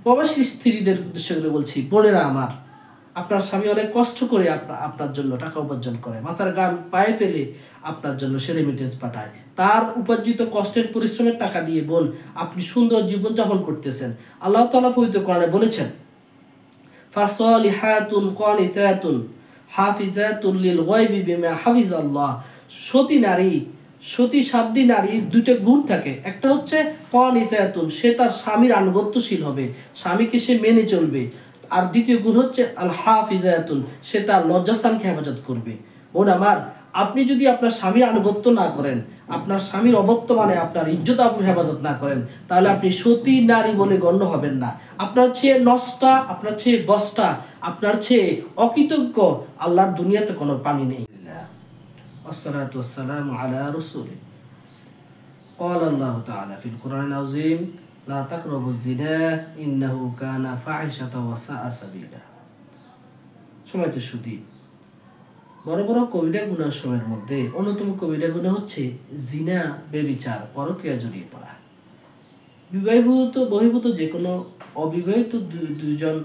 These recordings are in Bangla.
প্রবাসী স্ত্রীদের উদ্দেশ্য করে বলছি, বোনেরা আমার, আপনার স্বামী অনেক কষ্ট করে আপনার জন্য টাকা উপার্জন করে, মাথার গাম পায়ে ফেলে আপনার জন্য সে রেমিটেন্স পাঠায়, তার উপার্জিত কষ্টের পরিশ্রমের টাকা দিয়ে বোন আপনি সুন্দর জীবনযাপন করতেছেন। আল্লাহ তাআলা পবিত্র কোরআনে বলেছেন, ফাসলিহাতুন কানিতাতুন হাফিজাতুল লিল গায়বি বিমা হাফিজাল্লাহ। সতী সাধ্বী নারীর দুটো গুণ থাকে। একটা হচ্ছে কানিতাতুন, সে তার স্বামীর আনুগত্যশীল হবে, স্বামীকে সে মেনে চলবে। আর দ্বিতীয় গুণ হচ্ছে আল হাফিজাতুন, সে তার লজ্জাস্থানকে হেফাজত করবে। বোন আমার, আপনি যদি আপনার স্বামীর আনুগত্য না করেন, আপনার স্বামীর অবর্তমানে আপনার ইজ্জত আবরু হেফাজত না করেন, তাহলে আপনি সতী নারী বলে গণ্য হবেন না। আপনার চেয়ে নষ্টা, আপনার চেয়ে বস্তা, আপনার চেয়ে অকৃতজ্ঞ আল্লাহর দুনিয়াতে কোনো প্রাণী নেই। والصلاة والسلام على رسوله قال الله تعالى في القرآن العظيم لا تقربوا الزنا إنه كان فاحشة وساء سبيلا। সময়ত সুদী, বড় বড় কবিরা গুনার সময়ের মধ্যে অন্যতম কবিরা গুনাহ হচ্ছে জিনা, বেবিচার, পরকীয়া জড়িয়ে পড়া। বিবাহিত বহির্ভূত যে কোনো অবিবাহিত দুইজন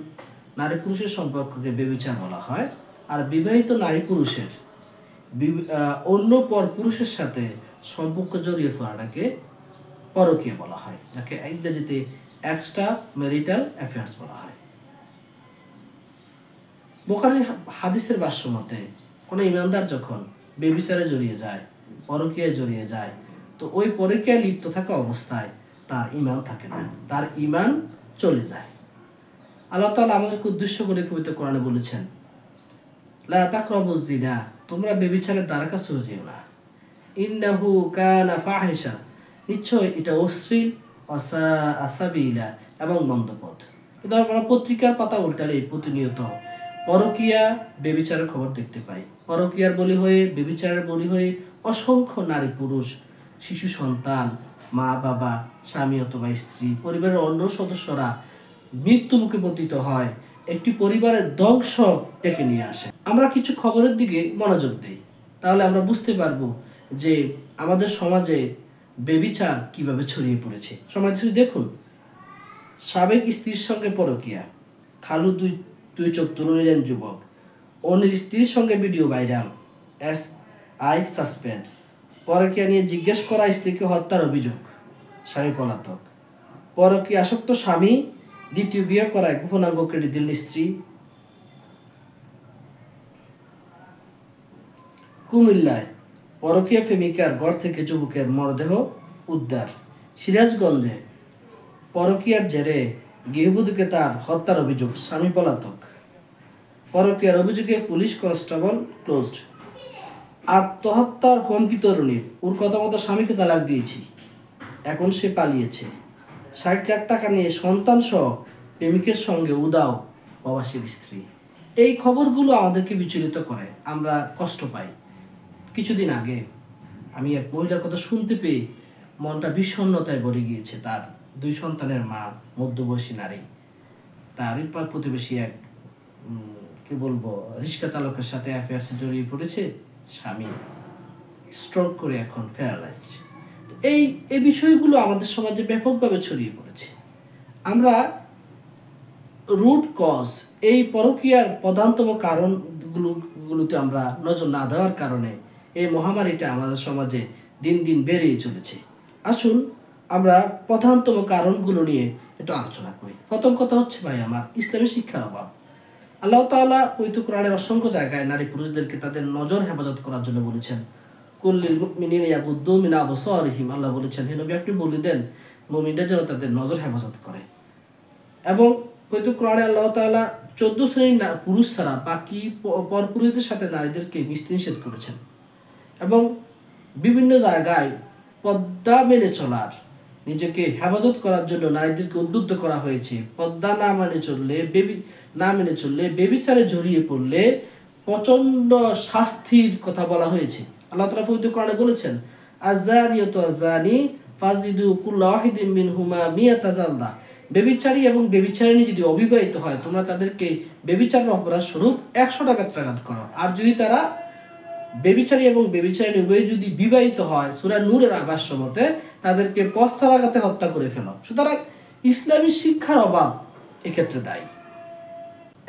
নারী পুরুষের সম্পর্ককে বেবিচার বলা হয়। আর বিবাহিত নারী পুরুষের অন্য পর পুরুষের সাথে সম্পর্ক জড়িয়ে পড়াটাকে পরকীয়া বলা হয়, যাকে ইংরেজিতে এক্সট্রা ম্যারিটাল অ্যাফেয়ার্স বলা হয়। বুখারীর হাদিসের ভাষ্য মতে কোনো ইমানদার যখন বেবিচারে জড়িয়ে যায়, পরকীয়ায় জড়িয়ে যায়, তো ওই পরকীয়ায় লিপ্ত থাকা অবস্থায় তার ঈমান থাকে না, তার ঈমান চলে যায়। আল্লাহ তাআলা আমাদেরকে উদ্দেশ্য করে পবিত্র কোরআনে বলেছেন, লা তাকরাবুজ জিনা, তোমরা বেবিচারের দ্বারা কাছে যেও না। ইন্নাহু কানা ফাহিশা, নিশ্চয় এটা অশ্লীল, ওয়াসাআ সাবিলা এবং মন্দ পথ। কিন্তু আমরা পত্রিকার পাতা উল্টালে প্রতিনিয়ত পরকীয়া, বেবিচারের খবর দেখতে পাই। পরকীয়ার বলি হয়ে, বেবিচারের বলি হয়ে অসংখ্য নারী পুরুষ, শিশু সন্তান, মা বাবা, স্বামী অথবা স্ত্রী, পরিবারের অন্য সদস্যরা মৃত্যু মুখে পতিত হয়। একটি পরিবারের ধ্বংস ডেকে নিয়ে আসে। আমরা কিছু খবরের দিকে মনোযোগ দিই, তাহলে আমরা বুঝতে পারবো যে আমাদের সমাজে বেবিচার কিভাবে ছড়িয়ে পড়েছে। সমাজ দেখুন, সাবেক স্ত্রীর সঙ্গে পরকীয়া, খালু দুই চোখ তুলে নিলেন যুবক, অন্যের স্ত্রীর সঙ্গে ভিডিও ভাইরাল, SI সাসপেন্ড, পরকীয়া নিয়ে জিজ্ঞেস করা স্ত্রীকে হত্যার অভিযোগ, স্বামী পলাতক, পরকীয়া আসক্ত স্বামী দ্বিতীয় বিয়ে করায় গোপনাঙ্গ কেটে দিলেন স্ত্রী। কুমিল্লায় পরকীয়া প্রেমিকার ঘর থেকে যুবকের মরদেহ উদ্ধার। সিরাজগঞ্জে পরকীয়ার জেরে গৃহবধূকে তার হত্যার অভিযোগ, স্বামী পলাতক। পরকীয়ার অভিযোগে পুলিশ কনস্টেবল ক্লোজড। আত্মহত্যার হুমকি তরুণীর, ওর কথা মতো স্বামীকে তালাক দিয়েছি, এখন সে পালিয়েছে। 60 লাখ টাকা নিয়ে সন্তান সহ প্রেমিকের সঙ্গে উদাও প্রবাসীর স্ত্রী। এই খবরগুলো আমাদেরকে বিচলিত করে, আমরা কষ্ট পাই। কিছুদিন আগে আমি এক মহিলার কথা শুনতে পেয়ে মনটা বিষণ্ণতায় ভরে গিয়েছে। তার 2 সন্তানের মা, মধ্যবয়সী নারী, তার প্রতিবেশী এক রিক্সা চালকের সাথে অ্যাফেয়ার্সে জড়িয়ে পড়েছে, স্বামী স্ট্রোক করে এখন প্যারালাইজড। এই বিষয়গুলো আমাদের সমাজে ব্যাপকভাবে ছড়িয়ে পড়েছে। আমরা রুট কজ, এই পরকীয়ার প্রধানতম কারণগুলোতে আমরা নজর না দেওয়ার কারণে এই মহামারীটা আমাদের সমাজে দিন দিন বেড়েই চলেছে। আসুন আমরা প্রধানতম কারণগুলো নিয়ে একটু আলোচনা করি। প্রথম কথা হচ্ছে ভাই আমার, ইসলামী শিক্ষার অভাব। আল্লাহ তাআলা পবিত্র কোরআনের অসংখ্য জায়গায় নারী পুরুষদেরকে তাদের নজর হেফাজত করার জন্য বলেছেন। কুল্লিল মুমিনিনা ইয়াগুদ্দু মিন আবসারিহিম, আল্লাহ বলেছেন, হে নবী আপনি বলে দেন মুমিনরা যেন তাদের নজর হেফাজত করে। এবং পবিত্র কোরআনে আল্লাহ তাআলা 14 শ্রেণীর পুরুষ ছাড়া বাকি পরপুরুষদের সাথে নারীদেরকে মিশতে নিষেধ করেছেন। এবং বিভিন্ন জায়গায় পর্দা মেনে চলার, নিজেকে হেফাজত করার জন্য নারীদেরকে উদ্বুদ্ধ করা হয়েছে। পর্দা না মেনে চললে, বেবিচারে জড়িয়ে পড়লে প্রচণ্ড শাস্তির কথা বলা হয়েছে। আল্লাহ তাআলা পবিত্র কোরআনে বলেছেন, আয-যানিয়াতু আয-যানি ফাজলিদু কুল্লা ওয়াহিদিন মিনহুমা মিয়াতা জালদা। বেবিচারী এবং বেবিচারিণী যদি অবিবাহিত হয়, তোমরা তাদেরকে বেবিচারের অপরাধ স্বরূপ 100টা বেত্রাঘাত করো। আর যদি তারা বেবিচারী এবং বেবিচারিণী উভয়ে যদি বিবাহিত হয়, সূরা নূরের ভাষ্য মতে তাদেরকে পস্তারাঘাতে হত্যা করে ফেলো। সুতরাং ইসলামী শিক্ষার অভাব এক্ষেত্রে দায়ী।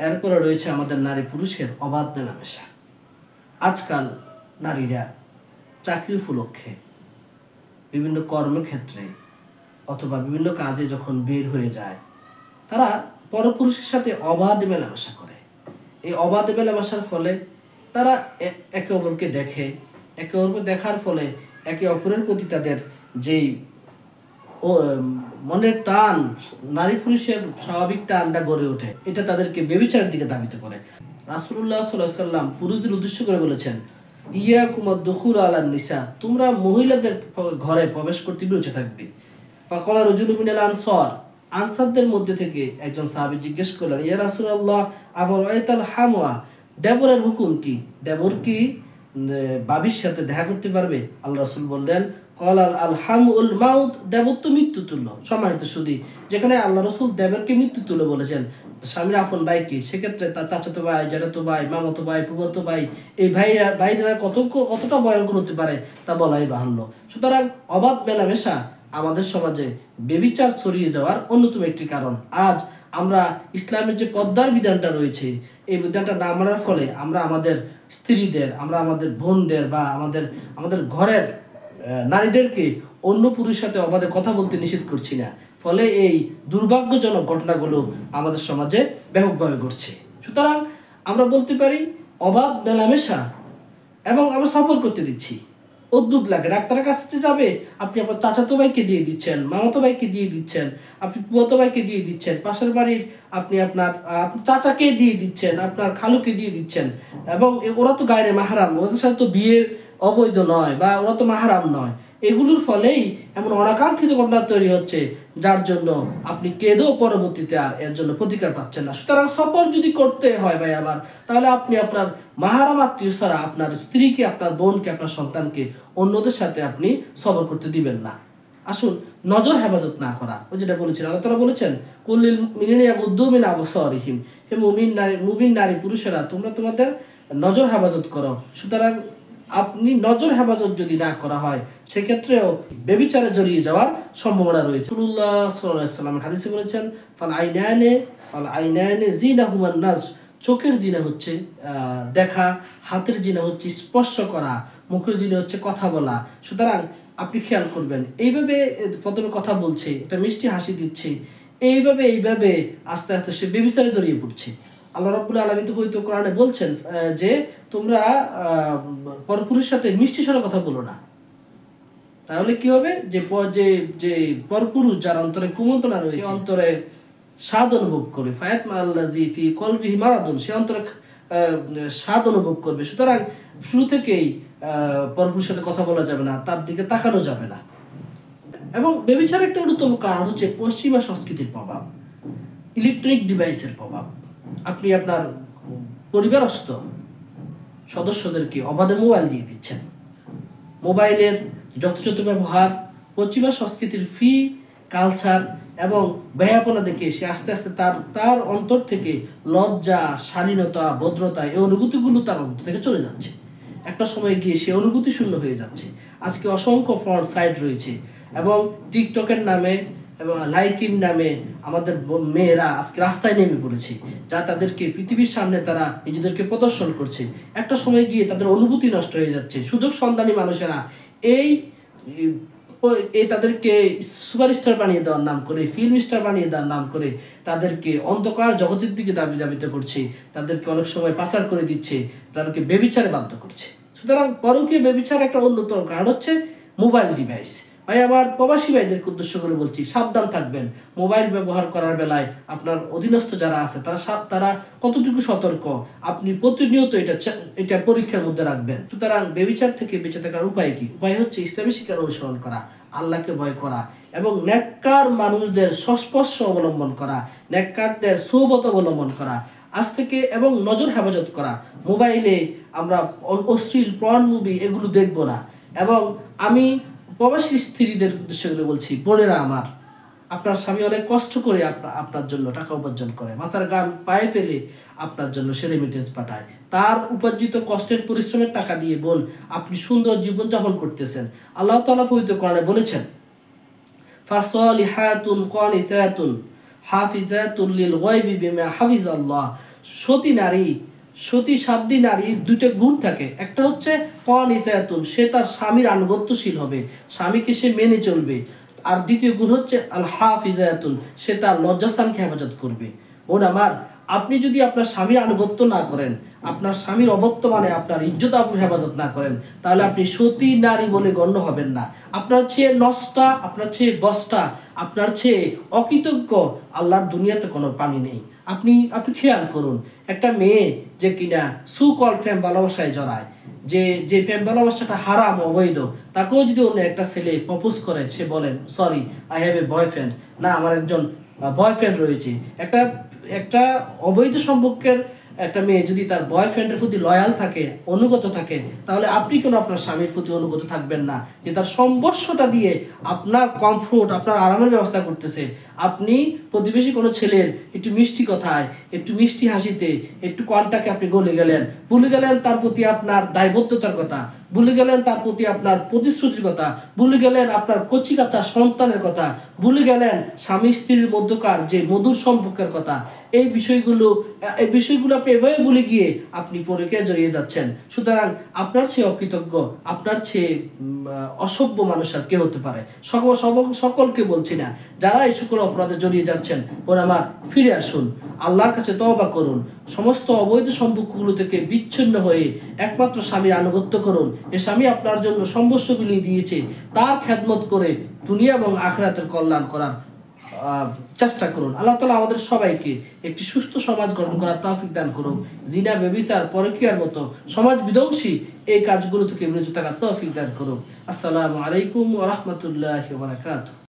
এরপরে রয়েছে আমাদের নারী পুরুষের অবাধ মেলামেশা। আজকাল নারীরা চাকরি উপলক্ষে বিভিন্ন কর্মক্ষেত্রে অথবা বিভিন্ন কাজে যখন বের হয়ে যায়, তারা পরপুরুষের সাথে অবাধ মেলামেশা করে। এই অবাধ মেলামেশার ফলে তারা একে অপরকে দেখে, একে অপরকে দেখার ফলে একে অপরের প্রতি তাদের যেই মনের টান, নারী পুরুষের স্বাভাবিক টানটা গড়ে ওঠে, এটা তাদেরকে ব্যভিচারের দিকে ধাবিত করে। রাসূলুল্লাহ সাল্লাল্লাহু আলাইহি ওয়াসাল্লাম পুরুষদের উদ্দেশ্য করে বলেছেন, ইয়াকুম আদ-দুখুল আলান নিসা, তোমরা মহিলাদের ঘরে প্রবেশ করতে বিরত থাকবে। ফাকালা রাজুলুম মিনাল আনসার, আনসারদের মধ্যে থেকে একজন সাহাবী জিজ্ঞেস করলেন, ইয়া রাসূলুল্লাহ আফরাআইতাল হামওয়া, দেবরের হুকুম কি? দেবর কি বাবির সাথে দেখা করতে পারবে? আল্লাহ রাসূল বললেন, ক্বালাল আলহামুল মাউত, দেবর তো মৃত্যু তুল্য। সম্মানিত সুধী, যেখানে আল্লাহ রাসূল দেবরকে মৃত্যু তুল্য বলেছেন, স্বামীর আপন ভাইকে, সেক্ষেত্রে তার চাচাতো ভাই, জ্যাঠাতো ভাই, মামাতো ভাই, ফুফাতো ভাই, এই ভাইরা কতটা ভয়ঙ্কর হতে পারে তা বলাই বাহুল্য। সুতরাং অবাধ মেলামেশা আমাদের সমাজে ব্যভিচার ছড়িয়ে যাওয়ার অন্যতম একটি কারণ। আজ আমরা ইসলামের যে পর্দার বিধানটা রয়েছে, এই বিধানটা না মানার ফলে আমরা আমাদের স্ত্রীদের, আমরা আমাদের বোনদের বা আমাদের ঘরের নারীদেরকে অন্য পুরুষের সাথে অবাধে কথা বলতে নিষেধ করছি না। ফলে এই দুর্ভাগ্যজনক ঘটনাগুলো আমাদের সমাজে ব্যাপকভাবে ঘটছে। সুতরাং আমরা বলতে পারি অবাধ মেলামেশা, এবং আমরা সফর করতে দিচ্ছি, অদ্ভুত লাগে। ডাক্তারের কাছে যাবে, আপনি আপনার চাচাতো ভাইকে দিয়ে দিচ্ছেন, মামাতো ভাইকে দিয়ে দিচ্ছেন, আপনি ফুফাতো ভাইকে দিয়ে দিচ্ছেন, পাশের বাড়ির আপনি আপনার চাচাকে দিয়ে দিচ্ছেন, আপনার খালুকে দিয়ে দিচ্ছেন, এবং ওরা তো গায়রে মাহরাম, ওদের সাথে তো বিয়ে অবৈধ নয় বা ওরা তো মাহরাম নয়। এগুলোর ফলেই এমন অনাকাঙ্ক্ষিত ঘটনা তৈরি হচ্ছে, যার জন্য আপনি কেঁদেও পরবর্তীতে আর এর জন্য প্রতিকার পাচ্ছেন না। সুতরাং সফর যদি করতে হয় ভাই আমার, তাহলে আপনি আপনার মাহরাম আত্মীয় ছাড়া আপনার স্ত্রীকে, আপনার বোনকে, আপনার সন্তানকে অন্যদের সাথে আপনি সফর করতে দিবেন না। আসুন, নজর হেফাজত না করা, ওই যেটা বলেছেন আল্লাহ তাআলা বলেছেন, কুল্লিল মুমিনিনা ইয়াগুদ্দু মিন আবসারিহিম, হে মুমিন নারী পুরুষেরা, তোমরা তোমাদের নজর হেফাজত করো। সুতরাং আপনি নজর হেফাজত যদি না করা হয়, সেক্ষেত্রেও ব্যভিচারে জড়িয়ে যাওয়ার সম্ভাবনা রয়েছে। রাসূলুল্লাহ সাল্লাল্লাহু আলাইহি ওয়াসাল্লাম হাদিসে বলেছেন, ফাল আইনানে জিনাহুমান নাজর, চোখের জিনা হচ্ছে দেখা, হাতের জিনা হচ্ছে স্পর্শ করা, মুখের জিনা হচ্ছে কথা বলা। সুতরাং আপনি খেয়াল করবেন, এইভাবে প্রথমে কথা বলছে, একটা মিষ্টি হাসি দিচ্ছে, এইভাবে আস্তে আস্তে সে ব্যভিচারে জড়িয়ে পড়ছে। আল্লাহ রাব্বুল আলামিন তো পবিত্র কোরআনে বলছেন যে তোমরা পরপুরুষের সাথে মিষ্টি স্বরে কথা বলো না। তাহলে কি হবে, যে পরপুরুষ যার অন্তরে কুমন্ত্রণা রয়েছে, অন্তরে স্বাদ অনুভব করবে, ফায়াতমা আল্লাযী ফি কলবিহি মারাদুন, সে অন্তরে স্বাদ অনুভব করবে। সুতরাং শুরু থেকেই পরপুরুষের সাথে কথা বলা যাবে না, তার দিকে তাকানো যাবে না। এবং ব্যভিচারের একটা অন্যতম কারণ হচ্ছে পশ্চিমা সংস্কৃতির প্রভাব, ইলেকট্রনিক ডিভাইসের প্রভাব। আপনি আপনার পরিবারস্থ সদস্যদেরকে অবাধে মোবাইল দিয়ে দিচ্ছেন। মোবাইলের যথাযথ ব্যবহার পশ্চিমা সংস্কৃতির কালচার এবং ব্যয়াপনা দেখে সে আস্তে আস্তে তার অন্তর থেকে লজ্জা, শালীনতা, ভদ্রতা, এই অনুভূতিগুলো তার অন্তর থেকে চলে যাচ্ছে। একটা সময় গিয়ে সে অনুভূতি শূন্য হয়ে যাচ্ছে। আজকে অসংখ্য ফ্রন্ট সাইট রয়েছে, এবং টিকটকের নামে এবং লাইকিং নামে আমাদের মেয়েরা আজকে রাস্তায় নেমে পড়েছে, যা তাদেরকে পৃথিবীর সামনে তারা নিজেদেরকে প্রদর্শন করছে। একটা সময় গিয়ে তাদের অনুভূতি নষ্ট হয়ে যাচ্ছে। সুযোগ সন্ধানী মানুষেরা এই তাদেরকে সুপারস্টার বানিয়ে দেওয়ার নাম করে, ফিল্ম স্টার বানিয়ে দেওয়ার নাম করে তাদেরকে অন্ধকার জগতের দিকে দাবিত করছে, তাদেরকে অনেক সময় পাচার করে দিচ্ছে, তাদেরকে ব্যভিচারে বাধ্য করছে। সুতরাং পরকীয় ব্যভিচার একটা অন্যতম কারণ হচ্ছে মোবাইল ডিভাইস। ভাই আবার প্রবাসী ভাইদেরকে উদ্দেশ্য করে বলছি, সাবধান থাকবেন। মোবাইল ব্যবহার করার বেলায় আপনার অধীনস্থ যারা আছে তারা কতটুকু সতর্ক, আপনি প্রতিনিয়ত এটা পরীক্ষার মধ্যে রাখবেন। সুতরাং ব্যভিচার থেকে বেঁচে থাকার উপায় কি? উপায় হচ্ছে ইসলামী শিক্ষার অনুসরণ করা, আল্লাহকে ভয় করা, এবং নেককার মানুষদের সংস্পর্শ অবলম্বন করা, নেককারদের সোহবত অবলম্বন করা আজ থেকে, এবং নজর হেফাজত করা। মোবাইলে আমরা অশ্লীল পর্ন মুভি এগুলো দেখব না। এবং আমি প্রবাসী স্ত্রীদের উদ্দেশ্য করে বলছি, বোনেরা আমার, আপনার স্বামী অনেক কষ্ট করে আপনার জন্য টাকা উপার্জন করে, মাথার গাম পায়ে ফেলে আপনার জন্য সে রেমিটেন্স পাঠায়। তার উপার্জিত কষ্টের পরিশ্রমের টাকা দিয়ে বোন আপনি সুন্দর জীবনযাপন করতেছেন। আল্লাহ তাআলা পবিত্র কোরআনে বলেছেন, ফাসলিহাতুন কানিতাতুন হাফিজাতুল লিল গায়বি বিমা হাফিজাল্লাহ। সতী সাধ্বী নারীর দুইটা গুণ থাকে। একটা হচ্ছে কানিতাতুন, সে তার স্বামীর আনুগত্যশীল হবে, স্বামীকে সে মেনে চলবে। আর দ্বিতীয় গুণ হচ্ছে আল হাফিজাতুন, সে তার লজ্জাস্থানকে হেফাজত করবে। বোন আমার, আপনি যদি আপনার স্বামীর আনুগত্য না করেন, আপনার স্বামীর অবর্তমানে আপনার ইজ্জত আপনি হেফাজত না করেন, তাহলে আপনি সতী নারী বলে গণ্য হবেন না। আপনার চেয়ে নষ্টা, আপনার চেয়ে বস্তা, আপনার চেয়ে অকৃতজ্ঞ আল্লাহর দুনিয়াতে কোনো প্রাণী নেই। আপনি খেয়াল করুন, একটা মেয়ে যে কিনা সুকল প্রেম ভালোবাসায় জড়ায়, যে প্রেম ভালোবাসাটা হারাম, অবৈধ, তাকেও যদি অন্য একটা ছেলে প্রপোজ করে, সে বলেন sorry I have a boyfriend, না আমার একজন বয়ফ্রেন্ড রয়েছে। একটা অবৈধ সম্পর্কের একটা মেয়ে যদি তার বয়ফ্রেন্ডের প্রতি লয়াল থাকে, অনুগত থাকে, তাহলে আপনি কেন আপনার স্বামীর প্রতি অনুগত থাকবেন না, যে তার সম্বর্ষটা দিয়ে আপনার কমফোর্ট, আপনার আরামের ব্যবস্থা করতেছে। আপনি প্রতিবেশী কোনো ছেলের একটু মিষ্টি কথায়, একটু মিষ্টি হাসিতে, একটু কনটাকে আপনি ভুলে গেলেন তার প্রতি আপনার দায়বদ্ধতার কথা, ভুলে গেলেন তার প্রতি আপনার প্রতিশ্রুতির কথা, ভুলে গেলেন আপনার কচিকাচা সন্তানের কথা, ভুলে গেলেন স্বামী স্ত্রীর মধ্যকার যে মধুর সম্পর্কের কথা। এই বিষয়গুলো আপনি এভাবে ভুলে গিয়ে আপনি পরকে জড়িয়ে যাচ্ছেন। সুতরাং আপনার চেয়ে অকৃতজ্ঞ, আপনার চেয়ে অসভ্য মানুষ আর কে হতে পারে? সকলকে বলছি না, যারা এই সকল অপরাধে জড়িয়ে যাচ্ছেন, ওরা আমার ফিরে আসুন, আল্লাহর কাছে তওবা করুন, সমস্ত অবৈধ সম্পর্কগুলো থেকে বিচ্ছিন্ন হয়ে একমাত্র স্বামীর আনুগত্য করুন। এ স্বামী আপনার জন্য সর্বস্ব বিলিয়ে দিয়েছে, তার খেদমত করে দুনিয়া এবং আখিরাতের কল্যাণ করার চেষ্টা করুন। আল্লাহ তাআলা আমাদের সবাইকে একটি সুস্থ সমাজ গঠন করার তৌফিক দান করুন। জিনা, ব্যভিচার, পরকীয়ার মতো সমাজ বিধ্বংসী এই কাজগুলো থেকে বিরত থাকার তৌফিক দান করুন। আসসালামু আলাইকুম ওয়া রাহমাতুল্লাহি ওয়া বারাকাতুহু।